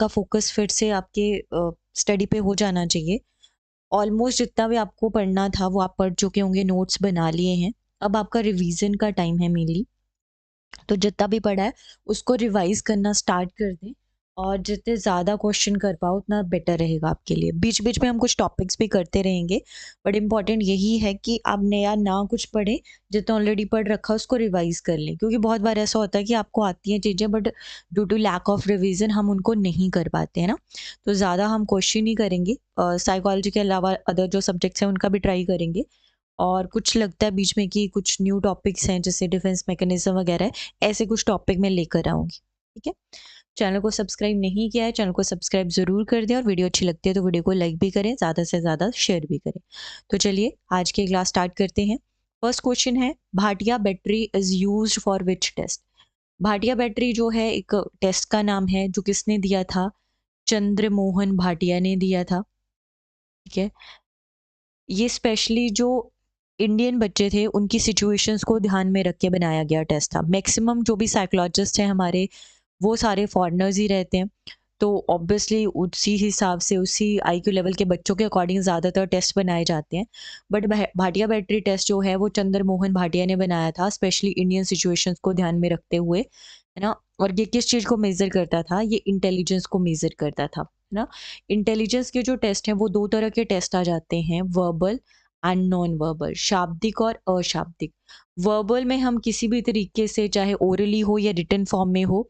आपका फोकस फिर से आपके स्टडी पे हो जाना चाहिए। ऑलमोस्ट जितना भी आपको पढ़ना था वो आप पढ़ चुके होंगे, नोट्स बना लिए हैं। अब आपका रिवीजन का टाइम है मेनली। तो जितना भी पढ़ा है उसको रिवाइज करना स्टार्ट कर दें, और जितने ज़्यादा क्वेश्चन कर पाओ उतना बेटर रहेगा आपके लिए। बीच बीच में हम कुछ टॉपिक्स भी करते रहेंगे, बट इम्पॉर्टेंट यही है कि आप नया ना कुछ पढ़ें, जितना ऑलरेडी पढ़ रखा है उसको रिवाइज कर लें। क्योंकि बहुत बार ऐसा होता है कि आपको आती हैं चीज़ें, but due to lack of revision हम उनको नहीं कर पाते हैं ना। तो ज़्यादा हम क्वेश्चन ही करेंगे। साइकोलॉजी के अलावा अदर जो सब्जेक्ट्स हैं उनका भी ट्राई करेंगे। और कुछ लगता है बीच में कि कुछ न्यू टॉपिक्स हैं जैसे डिफेंस मैकेनिज्म वगैरह है, ऐसे कुछ टॉपिक मैं लेकर आऊँगी। ठीक है? चैनल को सब्सक्राइब नहीं किया है, चैनल को सब्सक्राइब ज़रूर कर दें, और वीडियो अच्छी लगती है तो वीडियो को लाइक भी करें, ज़्यादा से ज़्यादा शेयर भी करें। तो चलिए आज की क्लास स्टार्ट करते हैं। फर्स्ट क्वेश्चन है, Bhatia battery is used for which test? Bhatia battery जो है एक टेस्ट का नाम है, जो किसने दिया था? चंद्रमोहन भाटिया ने दिया था। ठीक है? ये स्पेशली जो इंडियन बच्चे थे उनकी सिचुएशंस को ध्यान में रख के बनाया गया टेस्ट था। मैक्सिमम जो भी साइकोलॉजिस्ट हैं हमारे, वो सारे फॉरेनर्स ही रहते हैं। तो ऑब्वियसली उसी हिसाब से उसी आईक्यू लेवल के बच्चों के अकॉर्डिंग ज़्यादातर टेस्ट बनाए जाते हैं। बट भाटिया बैटरी टेस्ट जो है वो चंद्र मोहन भाटिया ने बनाया था, स्पेशली इंडियन सिचुएशंस को ध्यान में रखते हुए, है ना। और ये किस चीज़ को मेज़र करता था? ये इंटेलिजेंस को मेज़र करता था, है ना। इंटेलिजेंस के जो टेस्ट हैं वो दो तरह के टेस्ट आ जाते हैं, वर्बल एंड नॉन वर्बल, शाब्दिक और अशाब्दिक। वर्बल में हम किसी भी तरीके से, चाहे ओरली हो या रिटन फॉर्म में हो,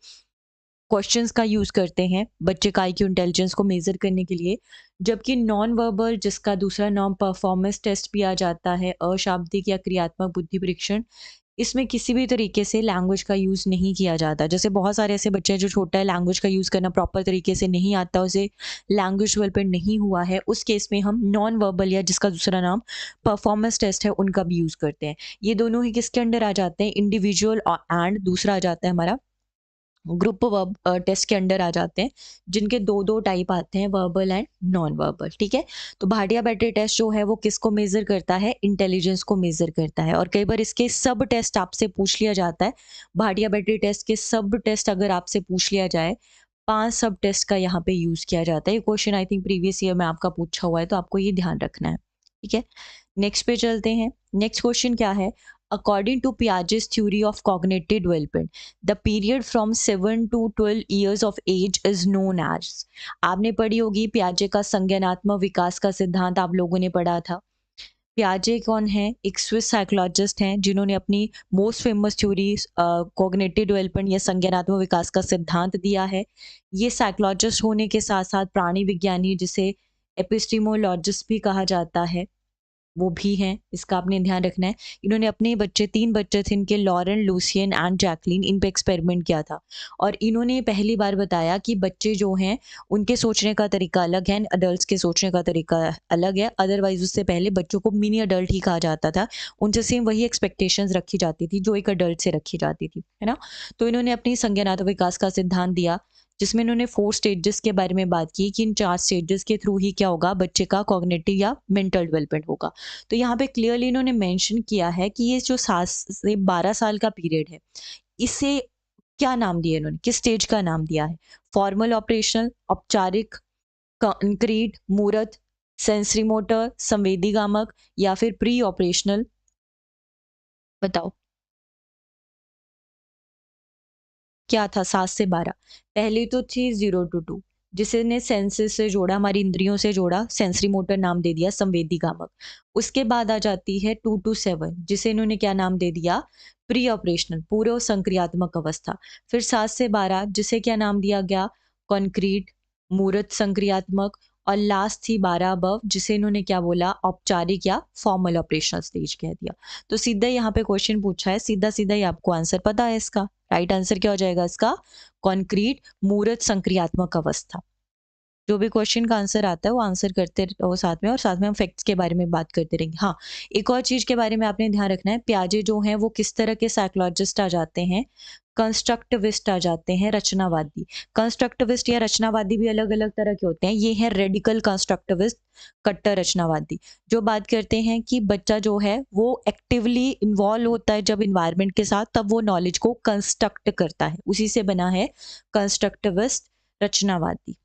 क्वेश्चंस का यूज़ करते हैं बच्चे का आईक्यू इंटेलिजेंस को मेज़र करने के लिए। जबकि नॉन वर्बल, जिसका दूसरा नाम परफॉर्मेंस टेस्ट भी आ जाता है, अशाब्दिक या क्रियात्मक बुद्धि परीक्षण, इसमें किसी भी तरीके से लैंग्वेज का यूज़ नहीं किया जाता। जैसे बहुत सारे ऐसे बच्चे हैं जो छोटा है, लैंग्वेज का यूज़ करना प्रॉपर तरीके से नहीं आता, उसे लैंग्वेज डेवलपमेंट नहीं हुआ है, उस केस में हम नॉन वर्बल या जिसका दूसरा नाम परफॉर्मेंस टेस्ट है उनका भी यूज़ करते हैं। ये दोनों ही किसके अंडर आ जाते हैं? इंडिविजुअल एंड दूसरा आ जाता है हमारा ग्रुप वर्ब टेस्ट के अंडर आ जाते हैं, जिनके दो दो टाइप आते हैं, वर्बल एंड नॉन वर्बल। ठीक है? तो भाटिया बैटरी टेस्ट जो है वो किसको मेज़र करता है? इंटेलिजेंस को मेज़र करता है। और कई बार इसके सब टेस्ट आपसे पूछ लिया जाता है। भाटिया बैटरी टेस्ट के सब टेस्ट अगर आपसे पूछ लिया जाए, 5 सब टेस्ट का यहाँ पे यूज़ किया जाता है। ये question I think previous year में आपका पूछा हुआ है, तो आपको ये ध्यान रखना है। ठीक है? नेक्स्ट पे चलते हैं। नेक्स्ट क्वेश्चन क्या है? According to Piaget's theory of cognitive development, the period from 7 to 12 years of age is known as. आपने पढ़ी होगी पियाजे का संज्ञानात्मक विकास का सिद्धांत, आप लोगों ने पढ़ा था। पियाजे कौन है? एक स्विस साइकोलॉजिस्ट हैं जिन्होंने अपनी most famous theory cognitive development या संज्ञानात्मक विकास का सिद्धांत दिया है। ये साइकोलॉजिस्ट होने के साथ साथ प्राणी विज्ञानी, जिसे एपिस्टीमोलॉजिस्ट भी कहा जाता है, वो भी हैं। इसका आपने ध्यान रखना है। इन्होंने अपने बच्चे, 3 बच्चे थे इनके, लॉरेन, लूसियन एंड जैकलीन, इन पे एक्सपेरिमेंट किया था। और इन्होंने पहली बार बताया कि बच्चे जो हैं उनके सोचने का तरीका अलग है, अडल्ट्स के सोचने का तरीका अलग है। अदरवाइज उससे पहले बच्चों को मिनी अडल्ट ही कहा जाता था। उनसे सेम वही एक्सपेक्टेशंस रखी जाती थी जो एक अडल्ट से रखी जाती थी, है ना। तो इन्होंने अपनी संज्ञानात्मक विकास का सिद्धांत दिया, जिसमें इन्होंने 4 स्टेजेस के बारे में बात की कि इन 4 स्टेजेस के थ्रू ही क्या होगा, बच्चे का कॉग्निटिव या मेंटल डेवलपमेंट होगा। तो यहाँ पे क्लियरली इन्होंने मेंशन किया है कि ये जो 7 से 12 साल का पीरियड है, इसे क्या नाम दिया इन्होंने? किस स्टेज का नाम दिया है? फॉर्मल ऑपरेशनल, औपचारिक, कंक्रीट, मूर्त, सेंसरी मोटर, संवेदीगामक, या फिर प्री ऑपरेशनल? बताओ क्या था 7 से 12? पहली तो थी 0 to 2, जिसे ने सेंसेस से जोड़ा, हमारी इंद्रियों से जोड़ा, सेंसरी मोटर नाम दे दिया संवेदीगामक। उसके बाद आ जाती है 2 to 7, जिसे इन्होंने क्या नाम दे दिया? प्री ऑपरेशनल, पूर्व संक्रियात्मक अवस्था। फिर 7 से 12, जिसे क्या नाम दिया गया? कॉन्क्रीट, मूर्त संक्रियात्मक। और लास्ट थी 12 अबव, जिसे इन्होंने क्या बोला? औपचारिक या फॉर्मल ऑपरेशनल स्टेज कह दिया। तो सीधा यहाँ पे क्वेश्चन पूछा है, सीधा सीधा ही आपको आंसर पता है इसका। राइट आंसर क्या हो जाएगा इसका? कॉन्क्रीट, मूर्त संक्रियात्मक अवस्था। जो भी क्वेश्चन का आंसर आता है वो आंसर करते रहो साथ में, और साथ में हम फैक्ट्स के बारे में बात करते रहेंगे। हाँ, एक और चीज़ के बारे में आपने ध्यान रखना है, पियाजे जो हैं वो किस तरह के साइकोलॉजिस्ट आ जाते हैं? कंस्ट्रक्टिविस्ट आ जाते हैं, रचनावादी। कंस्ट्रक्टिविस्ट या रचनावादी भी अलग अलग तरह के होते हैं। ये है रेडिकल कंस्ट्रक्टिविस्ट, कट्टर रचनावादी, जो बात करते हैं कि बच्चा जो है वो एक्टिवली इन्वॉल्व होता है जब इन्वायरमेंट के साथ, तब वो नॉलेज को कंस्ट्रक्ट करता है, उसी से बना है कंस्ट्रक्टिविस्ट रचनावादी।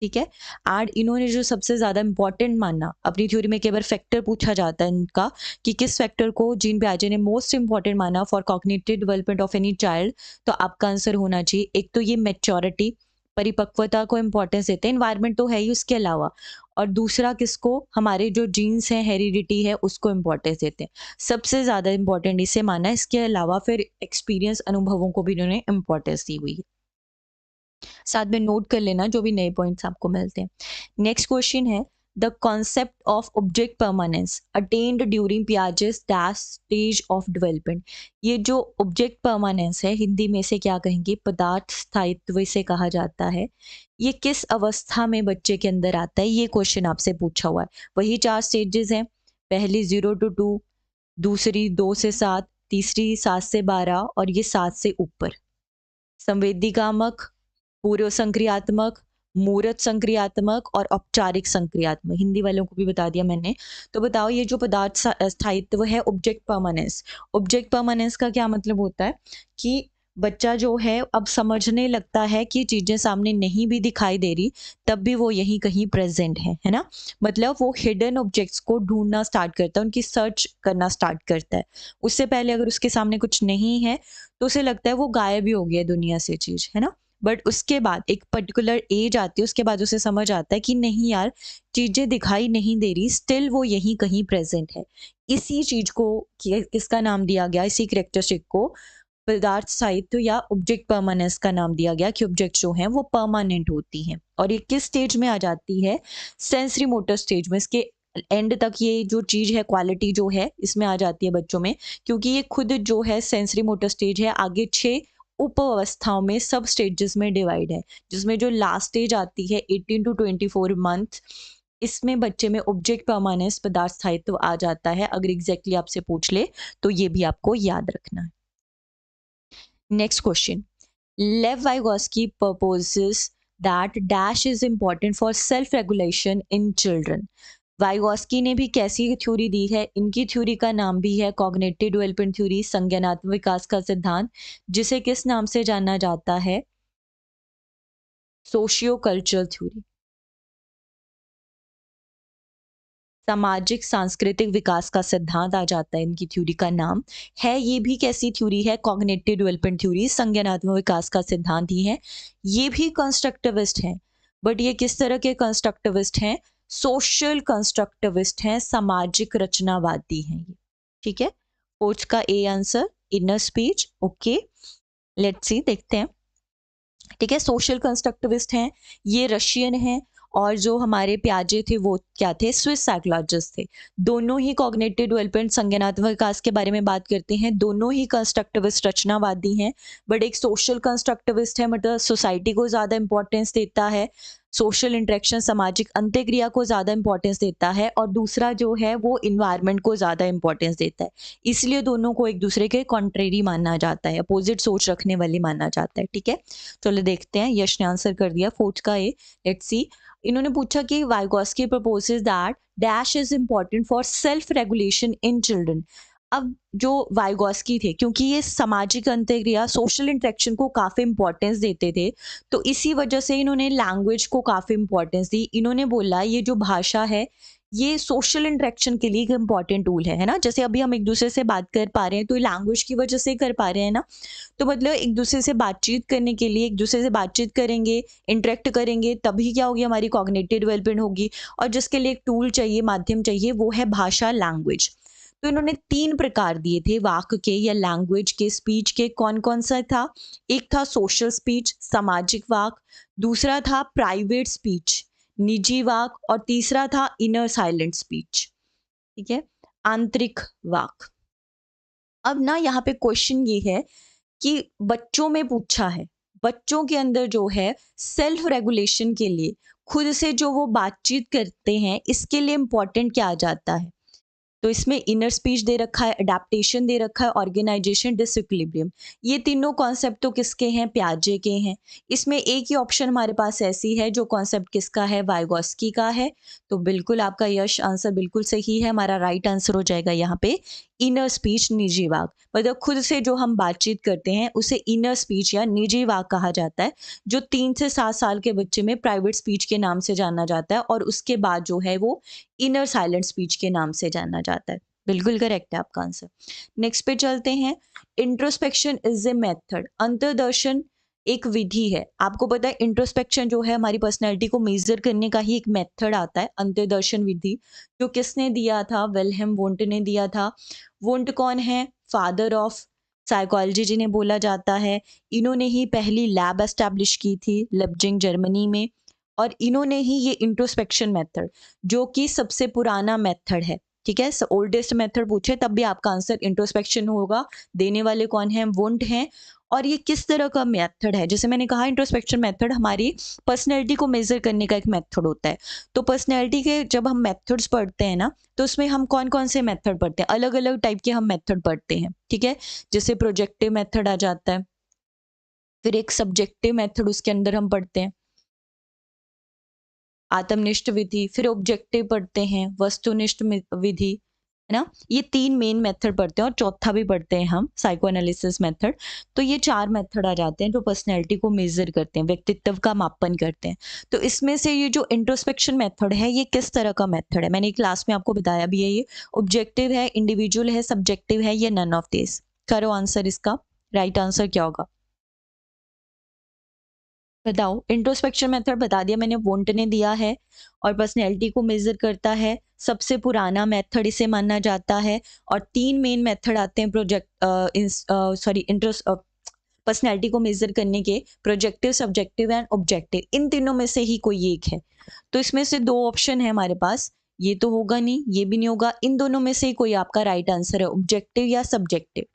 ठीक है। एंड इन्होंने जो सबसे ज़्यादा इंपॉर्टेंट माना अपनी थ्योरी में, कई बार फैक्टर पूछा जाता है इनका कि किस फैक्टर को जीन पियाजे ने मोस्ट इंपॉर्टेंट माना for cognitive development of any child, तो आपका आंसर होना चाहिए एक तो ये मैच्योरिटी, परिपक्वता को इंपॉर्टेंस देते हैं, इन्वायरमेंट तो है ही उसके अलावा, और दूसरा किसको, हमारे जो जीन्स हैं, हेरिडिटी है, उसको इंपॉर्टेंस देते हैं। सबसे ज़्यादा इंपॉर्टेंट इसे माना है, इसके अलावा फिर एक्सपीरियंस, अनुभवों को भी इन्होंने इंपॉर्टेंस दी हुई है। साथ में नोट कर लेना जो भी नए पॉइंट्स आपको मिलते हैं। नेक्स्ट क्वेश्चन है, the concept of object permanence attend during Piaget's dash stage of development. ये जो ऑब्जेक्ट परमानेंस है, हिंदी में से क्या कहेंगे, पदार्थ स्थायित्व इसे कहा जाता है। ये किस अवस्था में बच्चे के अंदर आता है, ये क्वेश्चन आपसे पूछा हुआ है। वही 4 स्टेजेस हैं, पहली 0 to 2, दूसरी 2 से 7, तीसरी 7 से 12 और ये 7 से ऊपर। संवेदीकामक, पूर्व संक्रियात्मक, मूर्त संक्रियात्मक और औपचारिक संक्रियात्मक। हिंदी वालों को भी बता दिया मैंने। तो बताओ, ये जो पदार्थ स्थायित्व है, ऑब्जेक्ट परमानेंस, ऑब्जेक्ट परमानेंस का क्या मतलब होता है कि बच्चा जो है अब समझने लगता है कि चीज़ें सामने नहीं भी दिखाई दे रही, तब भी वो यहीं कहीं प्रेजेंट है ना। मतलब वो हिडन ऑब्जेक्ट्स को ढूंढना स्टार्ट करता है, उनकी सर्च करना स्टार्ट करता है। उससे पहले अगर उसके सामने कुछ नहीं है तो उसे लगता है वो गायब ही हो गया दुनिया से चीज़, है ना। बट उसके बाद एक पर्टिकुलर एज आती है, उसके बाद उसे समझ आता है कि नहीं यार, चीज़ें दिखाई नहीं दे रही, स्टिल वो यहीं कहीं प्रेजेंट है। इसी चीज़ को किसका नाम दिया गया, इसी करेक्टरिस्टिक को पदार्थ स्थायित्व या ऑब्जेक्ट परमानेंस का नाम दिया गया कि ऑब्जेक्ट जो हैं वो परमानेंट होती हैं। और ये किस स्टेज में आ जाती है, सेंसरी मोटर स्टेज में। इसके एंड तक ये जो चीज़ है, क्वालिटी जो है, इसमें आ जाती है बच्चों में, क्योंकि ये खुद जो है सेंसरी मोटर स्टेज है, आगे 6 उप अवस्थाओं में, सब स्टेजेस में डिवाइड है, जिसमें जो लास्ट स्टेज आती है 18 to 24 मंथ, इसमें बच्चे में ऑब्जेक्ट परमानेंस, पदार्थ स्थायित्व आ जाता है। अगर एग्जैक्टली आपसे पूछ ले तो ये भी आपको याद रखना है। नेक्स्ट क्वेश्चन, लेव Vygotsky proposes that dash is important for self regulation in children। Vygotsky ने भी कैसी थ्योरी दी है, इनकी थ्योरी का नाम भी है कॉग्निटिव डेवलपमेंट थ्योरी, संज्ञानात्मक विकास का सिद्धांत, जिसे किस नाम से जाना जाता है, सोशियो कल्चरल थ्योरी, सामाजिक सांस्कृतिक विकास का सिद्धांत आ जाता है इनकी थ्योरी का नाम। है ये भी कैसी थ्योरी है, कॉग्निटिव डेवलपमेंट थ्योरी, संज्ञानात्मक विकास का सिद्धांत ही है। ये भी कंस्ट्रक्टिविस्ट हैं, बट ये किस तरह के कंस्ट्रक्टिविस्ट हैं, सोशल कंस्ट्रक्टिविस्ट हैं, सामाजिक रचनावादी हैं ये। ठीक है, फोर्थ का A answer, inner speech. Okay, let's see, देखते हैं। ठीक है, सोशल कंस्ट्रक्टिविस्ट हैं, ये रशियन हैं, और जो हमारे पियाजे थे वो क्या थे, स्विस साइकोलॉजिस्ट थे। दोनों ही कॉग्निटिव डेवलपमेंट, संज्ञानात्मक विकास के बारे में बात करते हैं, दोनों ही कंस्ट्रक्टिविस्ट रचनावादी हैं। बट एक सोशल कंस्ट्रक्टिविस्ट है, मतलब सोसाइटी को ज़्यादा इंपॉर्टेंस देता है, सोशल इंटरेक्शन, सामाजिक अंत्यक्रिया को ज़्यादा इंपॉर्टेंस देता है, और दूसरा जो है वो इन्वायरमेंट को ज़्यादा इंपॉर्टेंस देता है। इसलिए दोनों को एक दूसरे के कॉन्ट्रेरी माना जाता है, अपोजिट सोच रखने वाली माना जाता है। ठीक है, चलो देखते हैं, यश ने आंसर कर दिया फोर्थ का ए। लेट्स सी, इन्होंने पूछा कि Vygotsky proposes that dash is important for self regulation in children. अब जो वाइगोस्की थे, क्योंकि ये सामाजिक अंतर्क्रिया, सोशल इंटरेक्शन को काफ़ी इंपॉर्टेंस देते थे, तो इसी वजह से इन्होंने लैंग्वेज को काफ़ी इंपॉर्टेंस दी। इन्होंने बोला ये जो भाषा है, ये सोशल इंटरेक्शन के लिए एक इंपॉर्टेंट टूल है ना। जैसे अभी हम एक दूसरे से बात कर पा रहे हैं तो लैंग्वेज की वजह से कर पा रहे हैं ना। तो मतलब एक दूसरे से बातचीत करने के लिए, एक दूसरे से बातचीत करेंगे, इंटरेक्ट करेंगे, तभी क्या होगी, हमारी कॉग्निटिव डेवलपमेंट होगी। और जिसके लिए एक टूल चाहिए, माध्यम चाहिए, वो है भाषा, लैंग्वेज। तो इन्होंने 3 प्रकार दिए थे वाक्य के या लैंग्वेज के, स्पीच के। कौन कौन सा था, एक था सोशल स्पीच, सामाजिक वाक, दूसरा था प्राइवेट स्पीच, निजी वाक, और तीसरा था इनर साइलेंट स्पीच। ठीक है, आंतरिक वाक। अब ना यहाँ पे क्वेश्चन ये है कि बच्चों में पूछा है, बच्चों के अंदर जो है सेल्फ रेगुलेशन के लिए, खुद से जो वो बातचीत करते हैं, इसके लिए इंपॉर्टेंट क्या आ जाता है। तो इसमें इनर स्पीच दे रखा है, अडेप्टेशन दे रखा है, ऑर्गेनाइजेशन, डिसइक्विलिब्रियम। ये तीनों कॉन्सेप्ट तो किसके हैं, पियाजे के हैं। इसमें एक ही ऑप्शन हमारे पास ऐसी है जो कॉन्सेप्ट किसका है, वाइगोस्की का है। तो बिल्कुल आपका यश आंसर बिल्कुल सही है, हमारा राइट आंसर हो जाएगा यहाँ पे इनर स्पीच, निजी वाक, मतलब खुद से जो हम बातचीत करते हैं उसे इनर स्पीच या निजी वाक कहा जाता है, जो 3 से 7 साल के बच्चे में प्राइवेट स्पीच के नाम से जाना जाता है, और उसके बाद जो है वो इनर साइलेंट स्पीच के नाम से जाना जाता है। बिल्कुल करेक्ट है आपका आंसर। नेक्स्ट पे चलते हैं। इंट्रोस्पेक्शन इज ए मेथड, अंतर्दर्शन एक विधि है। आपको पता है इंट्रोस्पेक्शन जो है हमारी पर्सनैलिटी को मेजर करने का ही एक मेथड आता है, अंतर्दर्शन विधि, जो किसने दिया था? विल्हेम वुंट ने दिया था। वुंट कौन है? फादर ऑफ साइकोलॉजी जिन्हें बोला जाता है। इन्होंने ही पहली लैब एस्टैब्लिश की थी लिप्जिंग जर्मनी में, और इन्होंने ही ये इंट्रोस्पेक्शन मेथड, जो कि सबसे पुराना मेथड है, ठीक है, ओल्डेस्ट मेथड पूछे तब भी आपका आंसर इंट्रोस्पेक्शन होगा। देने वाले कौन है? वुंट हैं। और ये किस तरह का मेथड है? जैसे मैंने कहा इंट्रोस्पेक्शन मेथड हमारी पर्सनैलिटी को मेजर करने का एक मेथड होता है। तो पर्सनैलिटी के जब हम मेथड्स पढ़ते हैं ना, तो उसमें हम कौन कौन से मेथड पढ़ते हैं? अलग अलग टाइप के हम मेथड पढ़ते हैं, ठीक है। जैसे प्रोजेक्टिव मेथड आ जाता है, फिर एक सब्जेक्टिव मेथड उसके अंदर हम पढ़ते हैं, आत्मनिष्ठ विधि, फिर ऑब्जेक्टिव पढ़ते हैं, वस्तुनिष्ठ विधि, है ना। ये 3 मेन मेथड पढ़ते हैं, और चौथा भी पढ़ते हैं हम साइको एनालिसिस मेथड। तो ये 4 मेथड आ जाते हैं जो पर्सनैलिटी को मेजर करते हैं, व्यक्तित्व का मापन करते हैं। तो इसमें से ये जो इंट्रोस्पेक्शन मेथड है, ये किस तरह का मेथड है? मैंने क्लास में आपको बताया भी है। ये ऑब्जेक्टिव है, इंडिविजुअल है, सब्जेक्टिव है, या नन ऑफ दिस? करो आंसर इसका, राइट आंसर क्या होगा? बताओ। इंट्रोस्पेक्शन मेथड बता दिया मैंने, वोंट ने दिया है, और पर्सनैलिटी को मेजर करता है, सबसे पुराना मेथड इसे माना जाता है। और 3 मेन मेथड आते हैं पर्सनैलिटी को मेजर करने के, प्रोजेक्टिव, सब्जेक्टिव एंड ऑब्जेक्टिव। इन तीनों में से ही कोई एक है। तो इसमें से 2 ऑप्शन है हमारे पास, ये तो होगा नहीं, ये भी नहीं होगा, इन दोनों में से ही कोई आपका राइट आंसर है, ऑब्जेक्टिव या सब्जेक्टिव।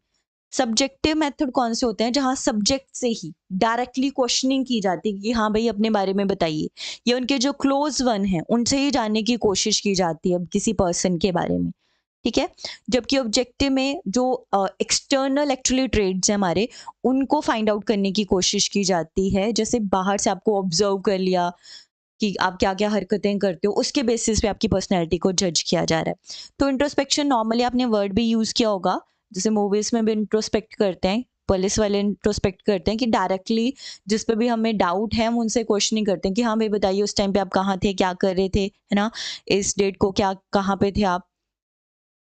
सब्जेक्टिव मेथड कौन से होते हैं? जहां सब्जेक्ट से ही डायरेक्टली क्वेश्चनिंग की जाती है कि हाँ भाई अपने बारे में बताइए, या उनके जो क्लोज वन है उनसे ही जानने की कोशिश की जाती है किसी पर्सन के बारे में, ठीक है। जबकि ऑब्जेक्टिव में जो एक्सटर्नल एक्चुअली ट्रेड्स हैं हमारे, उनको फाइंड आउट करने की कोशिश की जाती है। जैसे बाहर से आपको ऑब्जर्व कर लिया कि आप क्या क्या हरकतें करते हो, उसके बेसिस पे आपकी पर्सनैलिटी को जज किया जा रहा है। तो इंट्रोस्पेक्शन नॉर्मली आपने वर्ड भी यूज़ किया होगा, जैसे मूवीज में भी इंट्रोस्पेक्ट करते हैं, पुलिस वाले इंट्रोस्पेक्ट करते हैं कि डायरेक्टली जिस पे भी हमें डाउट है हम उनसे क्वेश्चनिंग करते हैं कि हाँ भाई बताइए उस टाइम पे आप कहाँ थे, क्या कर रहे थे, है ना, इस डेट को क्या कहाँ पे थे आप।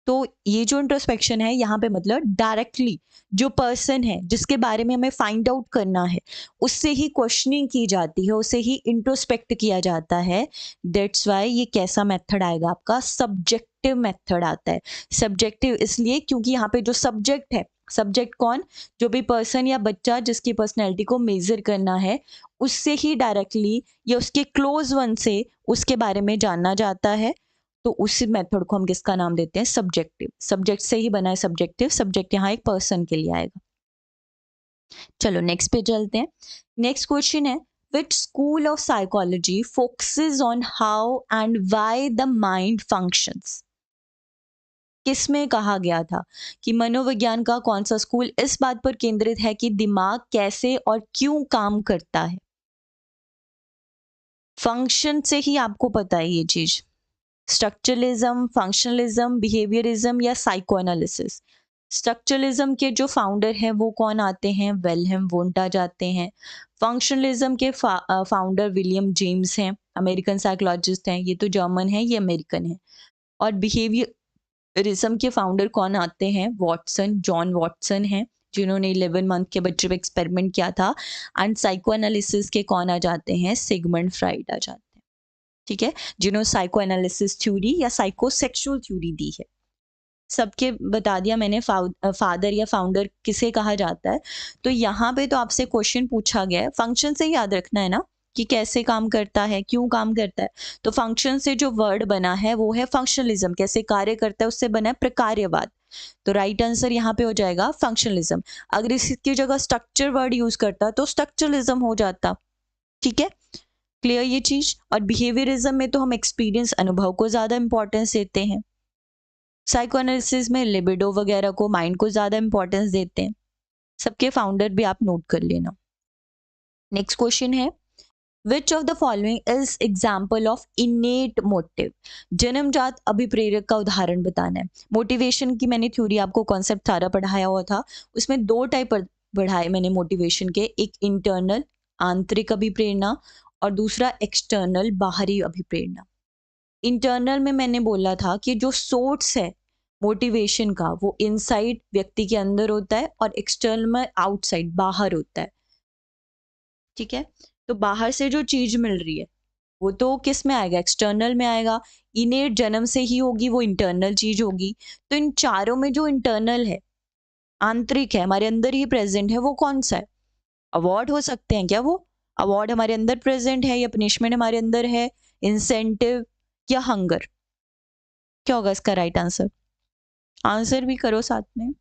तो ये जो इंट्रोस्पेक्शन है यहाँ पे मतलब डायरेक्टली जो पर्सन है जिसके बारे में हमें फाइंड आउट करना है, उससे ही क्वेश्चनिंग की जाती है, उससे ही इंट्रोस्पेक्ट किया जाता है। दैट्स वाई ये कैसा मेथड आएगा आपका? सब्जेक्टिव मेथड आता है। सब्जेक्टिव इसलिए क्योंकि यहाँ पे जो सब्जेक्ट है, सब्जेक्ट कौन? जो भी पर्सन या बच्चा जिसकी पर्सनैलिटी को मेजर करना है, उससे ही डायरेक्टली या उसके क्लोज वन से उसके बारे में जानना जाता है। तो उस मेथड को हम किसका नाम देते हैं? सब्जेक्टिव। सब्जेक्ट से ही बना है सब्जेक्टिव, सब्जेक्ट यहाँ एक पर्सन के लिए आएगा। चलो नेक्स्ट पे चलते हैं। नेक्स्ट क्वेश्चन है, which school of psychology focuses on how and why the mind functions? किसमें कहा गया था कि मनोविज्ञान का कौन सा स्कूल इस बात पर केंद्रित है कि दिमाग कैसे और क्यों काम करता है? फंक्शन से ही आपको पता है ये चीज। स्ट्रक्चरलिज्म, फंक्शनलिज्म, बिहेवियरिज्म या साइको एनालिसिस? स्ट्रक्चरलिज्म के जो फाउंडर हैं वो कौन आते हैं? विल्हेम वुंट आ जाते हैं। फंक्शनलिज्म के फाउंडर विलियम जेम्स हैं, अमेरिकन साइकोलॉजिस्ट हैं, ये तो जर्मन है, ये अमेरिकन है। और बिहेवियरिज्म के फाउंडर कौन आते हैं? वॉटसन, जॉन वॉटसन हैं, जिन्होंने 11 मंथ के बच्चे पे एक्सपेरिमेंट किया था। एंड साइको एनालिसिस के कौन आ जाते हैं? सिगमंड फ्राइड आ जाते हैं, ठीक है, जिन्होंने साइको एनालिसिस थ्योरी या साइको सेक्सुअल थ्योरी दी है। सबके बता दिया मैंने, फादर या फाउंडर किसे कहा जाता है। तो यहाँ पे तो आपसे क्वेश्चन पूछा गया है, फंक्शन से याद रखना है ना कि कैसे काम करता है, क्यों काम करता है। तो फंक्शन से जो वर्ड बना है वो है फंक्शनलिज्म, कैसे कार्य करता है उससे बना है प्रकार्यवाद। तो राइट आंसर यहाँ पे हो जाएगा फंक्शनलिज्म। अगर इसकी जगह स्ट्रक्चर वर्ड यूज करता तो स्ट्रक्चरलिज्म हो जाता, ठीक है, क्लियर ये चीज। और बिहेवियरिज्म में तो हम एक्सपीरियंस, अनुभव को ज्यादा इंपॉर्टेंस देते हैं। साइकोएनालिसिस में लिबिडो वगैरह को, माइंड को ज्यादा इंपॉर्टेंस देते हैं। सबके फाउंडर भी आप नोट कर लेना। नेक्स्ट क्वेश्चन है, which of the following is example of इनेट motive? जन्मजात अभिप्रेरक का उदाहरण बताना है। मोटिवेशन की मैंने थ्योरी आपको कॉन्सेप्ट सारा पढ़ाया हुआ था, उसमें दो टाइप पढ़ाए मैंने मोटिवेशन के, एक इंटरनल आंतरिक अभिप्रेरणा और दूसरा एक्सटर्नल बाहरी अभिप्रेरणा। इंटरनल में मैंने बोला था कि जो सोर्स है मोटिवेशन का वो इनसाइड व्यक्ति के अंदर होता है और एक्सटर्नल में आउटसाइड बाहर होता है। ठीक है, तो बाहर से जो चीज मिल रही है वो तो किस में आएगा, एक्सटर्नल में आएगा। इनेट जन्म से ही होगी, वो इंटरनल चीज होगी। तो इन चारों में जो इंटरनल है, आंतरिक है, हमारे अंदर ही प्रेजेंट है, वो कौन सा है? अवार्ड हो सकते हैं क्या? वो अवार्ड हमारे अंदर प्रेजेंट है या पनिशमेंट हमारे अंदर है, इंसेंटिव या हंगर? क्या होगा इसका राइट आंसर? आंसर भी करो साथ में।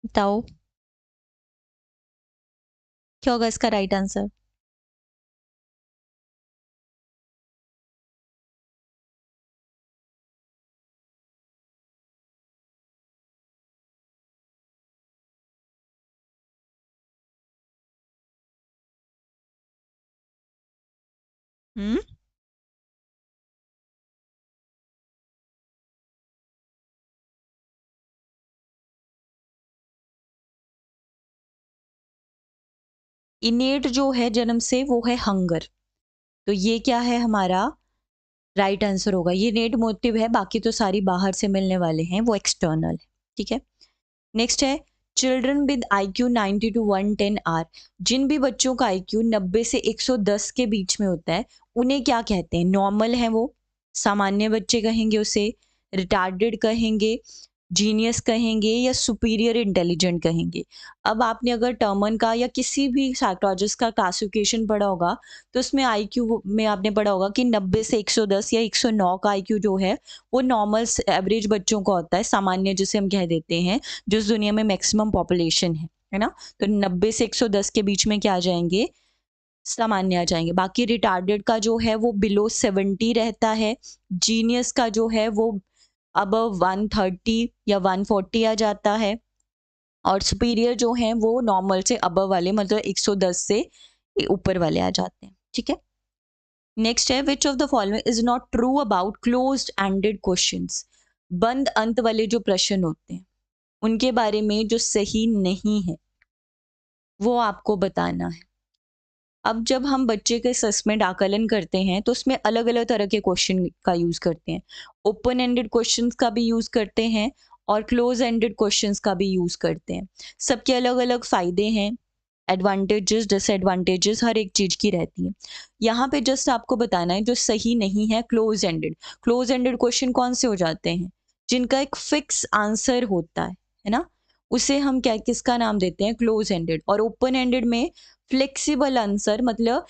बताओ क्या होगा इसका राइट आंसर? हम्म, इनेट जो है जन्म से वो है हंगर। तो ये क्या है हमारा राइट आंसर होगा। ये नेट मोटिव है, बाकी तो सारी बाहर से मिलने वाले हैं, वो एक्सटर्नल है। ठीक है, नेक्स्ट है children with IQ 90 to 110 are. जिन भी बच्चों का IQ 90 से 110 के बीच में होता है उन्हें क्या कहते हैं? नॉर्मल है वो, सामान्य बच्चे कहेंगे उसे, रिटार्डेड कहेंगे, जीनियस कहेंगे या सुपीरियर इंटेलिजेंट कहेंगे। अब आपने अगर टर्मन का या किसी भी साइकोलॉजिस्ट का क्लासिफिकेशन पढ़ा होगा तो उसमें IQ में आपने पढ़ा होगा कि 90 से 110 या 109 का IQ जो है वो नॉर्मल एवरेज बच्चों का होता है, सामान्य जिसे हम कह देते हैं, जो इस दुनिया में मैक्सिमम पॉपुलेशन है ना। तो 90 से 110 के बीच में क्या आ जाएंगे? सामान्य आ जाएंगे। बाकी रिटार्डेड का जो है वो बिलो 70 रहता है। जीनियस का जो है वो अबव 130 या 140 आ जाता है। और सुपीरियर जो है वो नॉर्मल से अबव वाले, मतलब 110 से ऊपर वाले आ जाते हैं। ठीक है, नेक्स्ट है which of the following is not true about closed ended questions? बंद अंत वाले जो प्रश्न होते हैं उनके बारे में जो सही नहीं है वो आपको बताना है। अब जब हम बच्चे के असेसमेंट आकलन करते हैं तो उसमें अलग अलग तरह के क्वेश्चन का यूज करते हैं। ओपन एंडेड क्वेश्चंस का भी यूज करते हैं और क्लोज एंडेड क्वेश्चंस का भी यूज करते हैं। सबके अलग अलग फायदे हैं, एडवांटेजेस डिसएडवांटेजेस हर एक चीज की रहती है। यहाँ पे जस्ट आपको बताना है जो सही नहीं है close ended. Close ended question कौन से हो जाते हैं? जिनका एक फिक्स आंसर होता है ना, उसे हम क्या किसका नाम देते हैं? Close ended. और ओपन एंडेड में फ्लेक्सिबल आंसर, मतलब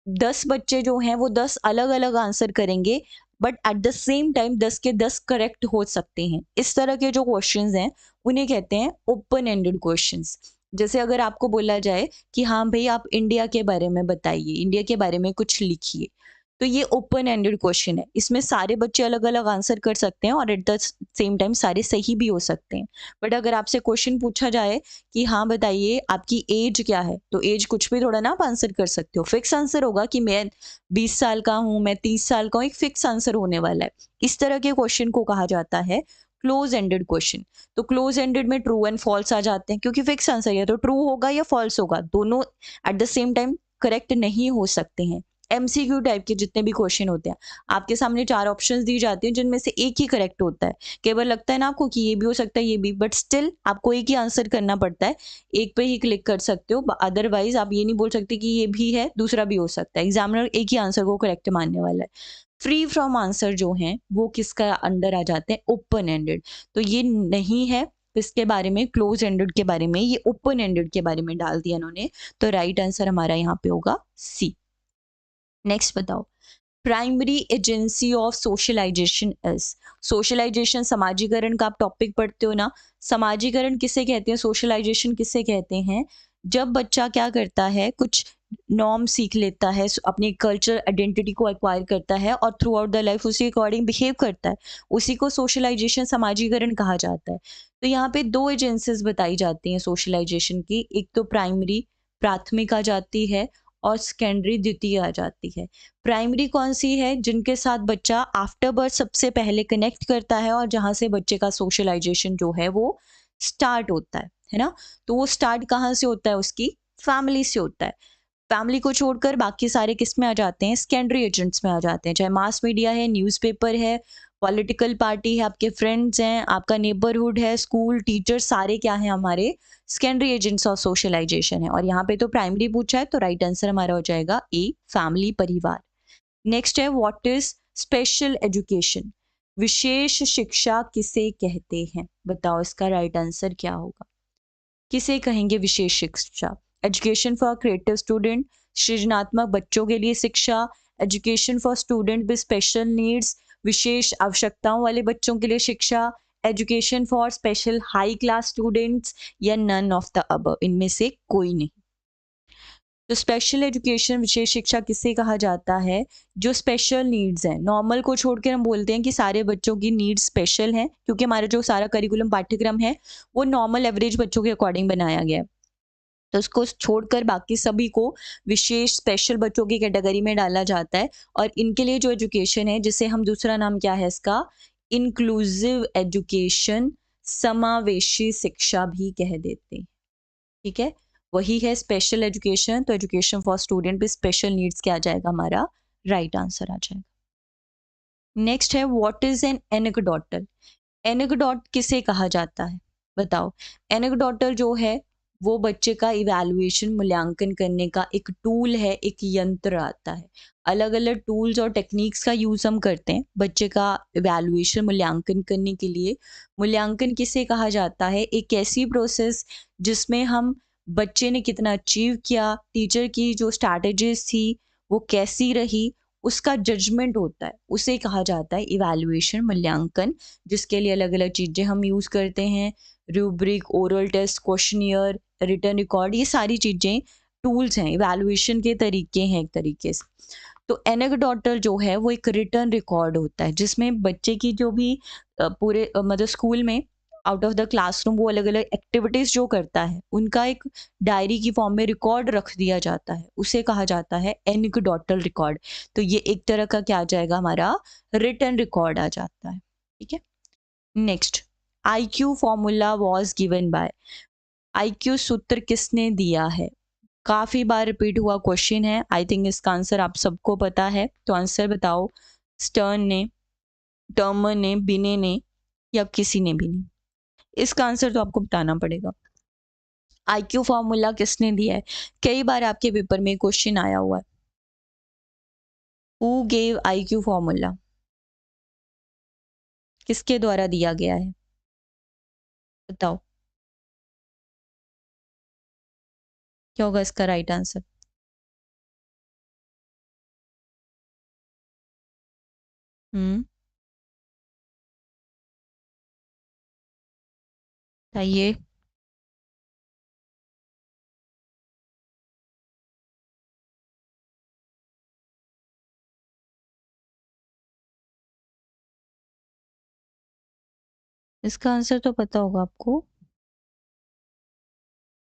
10 बच्चे जो हैं वो 10 अलग अलग आंसर करेंगे but at the same time 10 के 10 करेक्ट हो सकते हैं। इस तरह के जो क्वेश्चंस हैं उन्हें कहते हैं ओपन एंडेड क्वेश्चंस। जैसे अगर आपको बोला जाए कि हाँ भाई आप इंडिया के बारे में बताइए, इंडिया के बारे में कुछ लिखिए, तो ये ओपन एंडेड क्वेश्चन है। इसमें सारे बच्चे अलग अलग आंसर कर सकते हैं और एट द सेम टाइम सारे सही भी हो सकते हैं। बट अगर आपसे क्वेश्चन पूछा जाए कि हाँ बताइए आपकी एज क्या है, तो एज कुछ भी थोड़ा ना आप आंसर कर सकते हो। फिक्स आंसर होगा कि मैं 20 साल का हूँ, मैं 30 साल का हूँ, एक फिक्स आंसर होने वाला है। इस तरह के क्वेश्चन को कहा जाता है क्लोज एंडेड क्वेश्चन। तो क्लोज एंडेड में ट्रू एंड फॉल्स आ जाते हैं, क्योंकि फिक्स आंसर है तो ट्रू होगा या फॉल्स होगा, दोनों at the same time correct नहीं हो सकते हैं। MCQ टाइप के जितने भी क्वेश्चन होते हैं, आपके सामने 4 ऑप्शंस दी जाती हैं जिनमें से एक ही करेक्ट होता है। कई बार लगता है ना आपको कि ये भी हो सकता है ये भी, बट स्टिल आपको एक ही आंसर करना पड़ता है, एक पे ही क्लिक कर सकते हो। अदरवाइज आप ये नहीं बोल सकते कि ये भी है दूसरा भी हो सकता है। एग्जामिनर एक ही आंसर को करेक्ट मानने वाला है। फ्री फ्रॉम आंसर जो हैं वो किसका अंडर आ जाते हैं? Open ended. तो ये नहीं है इसके बारे में, क्लोज एंडेड के बारे में, ये ओपन एंडेड के बारे में डाल दिया इन्होंने। तो राइट आंसर हमारा यहाँ पे होगा सी। नेक्स्ट बताओ, primary agency of socialization is. Socialization समाजीकरण का आप टॉपिक पढ़ते हो ना, समाजीकरण किसे कहते हैं, सोशलाइजेशन किसे कहते हैं? जब बच्चा क्या करता है, कुछ नॉर्म सीख लेता है, अपनी कल्चर आइडेंटिटी को एक्वायर करता है और थ्रू आउट द लाइफ उसी अकॉर्डिंग बिहेव करता है। उसी को सोशलाइजेशन, समाजीकरण कहा जाता है। तो यहाँ पे 2 एजेंसीज़ बताई जाती हैं सोशलाइजेशन की, एक तो प्राइमरी, प्राथमिक आ जाती है, और सेकेंडरी, द्वितीय आ जाती है। प्राइमरी कौन-सी है? जिनके साथ बच्चा आफ्टर बर्थ सबसे पहले कनेक्ट करता है और जहाँ से बच्चे का सोशलाइजेशन जो है वो स्टार्ट होता है ना? तो वो स्टार्ट कहाँ से होता है? उसकी फैमिली से होता है। फैमिली को छोड़कर बाकी सारे किस में आ जाते हैं? सेकेंडरी एजेंट्स में आ जाते हैं। चाहे मास मीडिया है, न्यूज़पेपर है, पॉलिटिकल पार्टी है, आपके फ्रेंड्स हैं, आपका नेबरहुड है, स्कूल, टीचर, सारे क्या हैं हमारे? सेकेंडरी एजेंट्स ऑफ सोशलाइजेशन है। और यहाँ पे तो प्राइमरी पूछा है, तो राइट आंसर हमारा हो जाएगा ए, फैमिली, परिवार। नेक्स्ट है, व्हाट इज स्पेशल एजुकेशन? विशेष शिक्षा किसे कहते हैं? बताओ इसका राइट आंसर क्या होगा? किसे कहेंगे विशेष शिक्षा? एजुकेशन फॉर क्रिएटिव स्टूडेंट, सृजनात्मक बच्चों के लिए शिक्षा, education for student with special needs, विशेष आवश्यकताओं वाले बच्चों के लिए शिक्षा, education for special high class students, या नन ऑफ द अबव, इनमें से कोई नहीं। तो स्पेशल एजुकेशन, विशेष शिक्षा किसे कहा जाता है? जो स्पेशल नीड्स हैं। नॉर्मल को छोड़कर हम बोलते हैं कि सारे बच्चों की नीड्स स्पेशल हैं, क्योंकि हमारा जो सारा करिकुलम पाठ्यक्रम है वो नॉर्मल एवरेज बच्चों के अकॉर्डिंग बनाया गया है। तो उसको छोड़कर बाकी सभी को विशेष स्पेशल बच्चों की कैटेगरी में डाला जाता है। और इनके लिए जो एजुकेशन है, जिसे हम दूसरा नाम क्या है इसका? इंक्लूसिव एजुकेशन, समावेशी शिक्षा भी कह देते हैं। ठीक है, वही है स्पेशल एजुकेशन। तो education for student with special needs क्या आ जाएगा हमारा? राइट आंसर आ जाएगा। नेक्स्ट है, what is an anecdotal? Anecdote किसे कहा जाता है? बताओ। एनेक्डोटल जो है वो बच्चे का इवैल्यूएशन, मूल्यांकन करने का एक टूल है, एक यंत्र आता है। अलग अलग टूल्स और टेक्निक्स का यूज हम करते हैं बच्चे का इवैल्यूएशन, मूल्यांकन करने के लिए। मूल्यांकन किसे कहा जाता है? एक ऐसी प्रोसेस जिसमें हम बच्चे ने कितना अचीव किया, टीचर की जो स्ट्रैटेजीज थी वो कैसी रही, उसका जजमेंट होता है, उसे कहा जाता है इवैल्यूएशन, मूल्यांकन। जिसके लिए अलग अलग चीज़ें हम यूज़ करते हैं, rubric, oral test, questionnaire, return record, ये सारी चीज़ें टूल्स हैं, इवैल्यूएशन के तरीके हैं एक तरीके से। तो एनेक्डोटल जो है वो एक रिटर्न रिकॉर्ड होता है, जिसमें बच्चे की जो भी पूरे मतलब स्कूल में आउट ऑफ द क्लासरूम वो अलग अलग एक्टिविटीज़ जो करता है उनका एक डायरी की फॉर्म में रिकॉर्ड रख दिया जाता है, उसे कहा जाता है एनेक्डोटल रिकॉर्ड। तो ये एक तरह का क्या आ जाएगा हमारा? रिटर्न रिकॉर्ड आ जाता है। ठीक है, next, IQ formula was given by? IQ सूत्र किसने दिया है? काफी बार रिपीट हुआ क्वेश्चन है, आई थिंक इसका आंसर आप सबको पता है, तो आंसर बताओ। स्टर्न ने, टर्मर ने, बिने ने, या किसी ने भी नहीं? इसका आंसर तो आपको बताना पड़ेगा। आईक्यू फॉर्मूला किसने दिया है? कई बार आपके पेपर में क्वेश्चन आया हुआ है। Who gave IQ formula? किसके द्वारा दिया गया है? बताओ क्या होगा इसका राइट आंसर? हम्म, बताइए। इसका आंसर तो पता होगा आपको।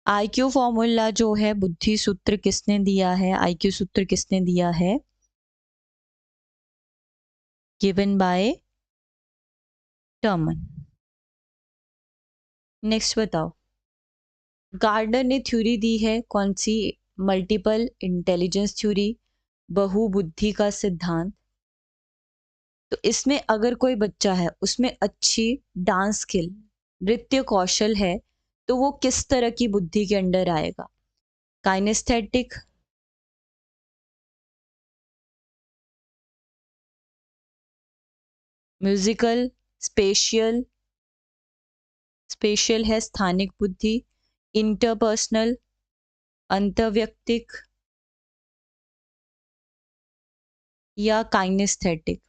आईक्यू फॉर्मूला जो है, बुद्धि सूत्र किसने दिया है? आईक्यू सूत्र किसने दिया है? Given by Terman. नेक्स्ट बताओ। गार्डनर ने थ्योरी दी है कौन सी? मल्टीपल इंटेलिजेंस थ्योरी, बहुबुद्धि का सिद्धांत। तो इसमें अगर कोई बच्चा है उसमें अच्छी डांस स्किल, नृत्य कौशल है, तो वो किस तरह की बुद्धि के अंडर आएगा? काइनेस्थेटिक, म्यूजिकल, स्पेशियल, स्पेशल है स्थानिक बुद्धि, इंटरपर्सनल, अंतर्व्यक्तिक, या काइनेस्थेटिक?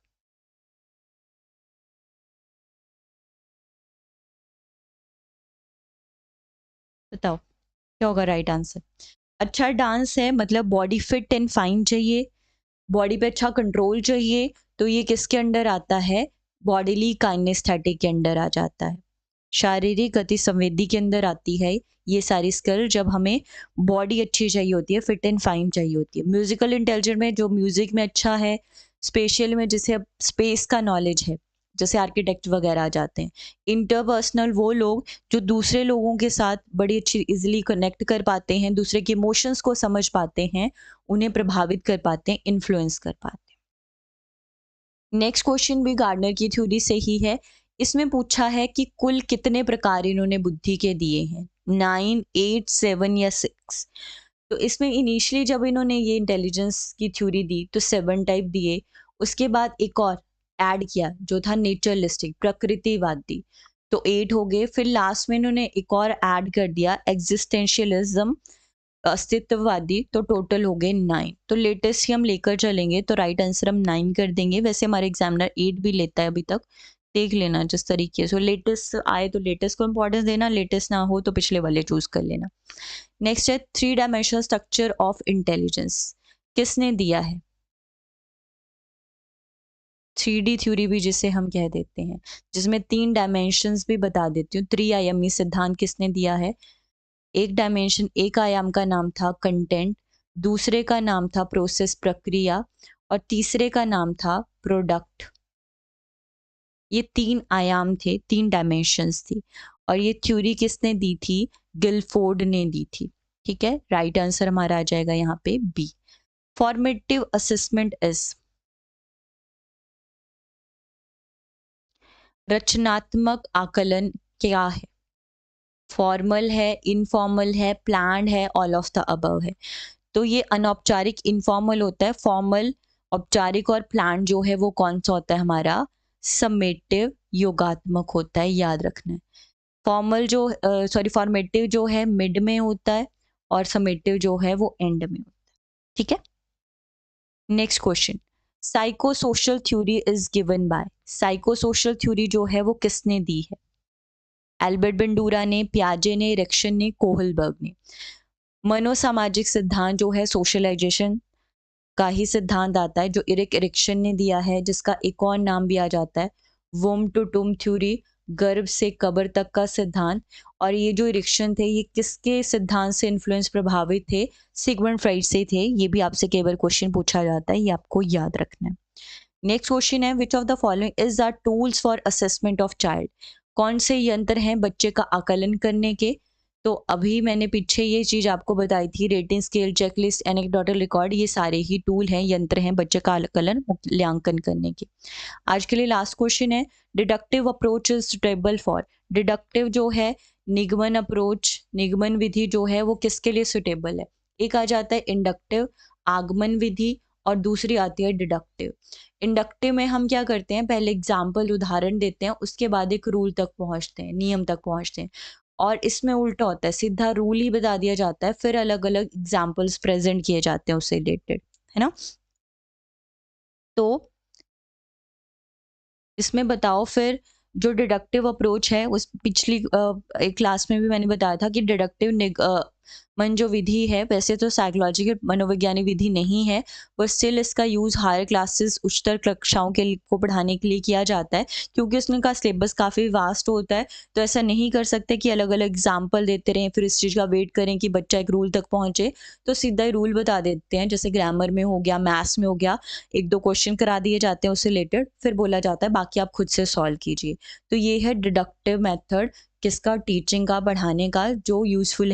बताओ क्या होगा राइट आंसर? अच्छा डांस है मतलब बॉडी फिट एंड फाइन चाहिए, बॉडी पे अच्छा कंट्रोल चाहिए, तो ये किसके अंडर आता है? बॉडीली काइनेस्थेटिक के अंडर आ जाता है। शारीरिक गति संवेदी के अंदर आती है ये सारी स्किल, जब हमें बॉडी अच्छी चाहिए होती है, फिट एंड फाइन चाहिए होती है। म्यूजिकल इंटेलिजेंस में जो म्यूजिक में अच्छा है, स्पेशल में जैसे अब स्पेस का नॉलेज है, जैसे आर्किटेक्ट वगैरह आ जाते हैं। इंटरपर्सनल वो लोग जो दूसरे लोगों के साथ बड़ी अच्छी इजीली कनेक्ट कर पाते हैं, दूसरे के इमोशंस को समझ पाते हैं, उन्हें प्रभावित कर पाते हैं, इन्फ्लुएंस कर पाते हैं। नेक्स्ट क्वेश्चन भी गार्डनर की थ्योरी से ही है। इसमें पूछा है कि कुल कितने प्रकार इन्होंने बुद्धि के दिए हैं, 9, 8, 7 या 6। तो इसमें इनिशियली जब इन्होंने ये इंटेलिजेंस की थ्योरी दी तो 7 टाइप दिए, उसके बाद एक और ऐड किया जो था नेचरलिस्टिक प्रकृतिवादी, तो 8 हो गए। फिर लास्ट में इन्होंने एक और ऐड कर दिया एग्जिस्टेंशियलिज्म अस्तित्ववादी, तो टोटल हो गए 9। तो लेटेस्ट ही हम लेकर चलेंगे, तो राइट आंसर हम 9 कर देंगे। वैसे हमारे एग्जामिनर 8 भी लेता है अभी तक, देख लेना जिस तरीके से लेटेस्ट आए तो लेटेस्ट को इंपॉर्टेंस देना, लेटेस्ट ना हो तो पिछले वाले चूज कर लेना। नेक्स्ट है 3 डायमेंशनल स्ट्रक्चर ऑफ इंटेलिजेंस, किसने दिया है? 3D थ्योरी भी जिसे हम कह देते हैं, जिसमें 3 डायमेंशंस भी बता देती हूँ। त्रिआयामी सिद्धांत किसने दिया है? एक डायमेंशन, एक आयाम का नाम था कंटेंट, दूसरे का नाम था प्रोसेस प्रक्रिया, और तीसरे का नाम था प्रोडक्ट। ये 3 आयाम थे, 3 डायमेंशंस थी, और ये थ्योरी किसने दी थी? गिलफोर्ड ने दी थी। ठीक है, राइट आंसर हमारा आ जाएगा यहाँ पे बी। फॉर्मेटिव असेसमेंट इज, रचनात्मक आकलन क्या है? फॉर्मल है, इनफॉर्मल है, प्लान्ड है, ऑल ऑफ द अबव है। तो ये अनौपचारिक इनफॉर्मल होता है, फॉर्मल औपचारिक, और प्लान जो है वो कौन सा होता है हमारा? समेटिव योगात्मक होता है, याद रखना है। फॉर्मल जो फॉर्मेटिव जो है मिड में होता है, और समेटिव जो है वो एंड में होता है। ठीक है, next question, psycho social theory is given by, psycho social theory जो है वो किसने दी है? एल्बर्ट बंडूरा ने, पियाजे ने, इरिक्सन ने, कोहलबर्ग ने। मनोसामाजिक सिद्धांत जो है सोशलाइजेशन का ही सिद्धांत आता है, जो इरिक्सन ने दिया है, जिसका एक और नाम भी आ जाता है वोम टू टूम थ्योरी, गर्भ से कब्र तक का सिद्धांत। और ये जो इरिक्सन थे, ये किसके सिद्धांत से इन्फ्लुएंस प्रभावित थे? सिगमंड फ्राइड से थे। ये भी आपसे कई बार क्वेश्चन पूछा जाता है, ये आपको याद रखना है। नेक्स्ट क्वेश्चन है, which of the following is the tools for assessment of child, कौन से यंत्र हैं बच्चे का आकलन करने के? तो अभी मैंने पीछे ये चीज आपको बताई थी, rating scale, checklist, anecdotal record, ये सारे ही टूल हैं, यंत्र हैं बच्चे का आकलन मूल्यांकन करने के। आज के लिए लास्ट क्वेश्चन है, deductive approach is suitable for, deductive जो है निगमन अप्रोच, निगमन विधि जो है वो किसके लिए सुटेबल है? एक आ जाता है इंडक्टिव आगमन विधि, और दूसरी आती है डिडक्टिव। इंडक्टिव में हम क्या करते हैं, पहले एग्जाम्पल उदाहरण देते हैं, उसके बाद एक रूल तक पहुंचते हैं, नियम तक पहुंचते हैं। और इसमें उल्टा होता है, सीधा रूल ही बता दिया जाता है, फिर अलग अलग एग्जाम्पल्स प्रेजेंट किए जाते हैं उससे रिलेटेड, है ना। तो इसमें बताओ फिर, जो डिडक्टिव अप्रोच है, उस पिछली एक क्लास में भी मैंने बताया था कि डिडक्टिव मन जो विधि है, वैसे तो साइकोलॉजिकल मनोवैज्ञानिक विधि नहीं है, पर स्टिल इसका यूज़ हायर क्लासेस, उच्चतर कक्षाओं के को पढ़ाने के लिए किया जाता है, क्योंकि उसमें का सिलेबस काफ़ी वास्ट होता है। तो ऐसा नहीं कर सकते कि अलग अलग एग्जाम्पल देते रहें, फिर इस चीज़ का वेट करें कि बच्चा एक रूल तक पहुँचे। तो सीधा ही रूल बता देते हैं, जैसे ग्रामर में हो गया, मैथ्स में हो गया, एक दो क्वेश्चन करा दिए जाते हैं उससे रिलेटेड, फिर बोला जाता है बाकी आप खुद से सॉल्व कीजिए। तो ये है डिडक्टिव मेथड, किसका? टीचिंग का, पढ़ाने का, जो यूज़फुल है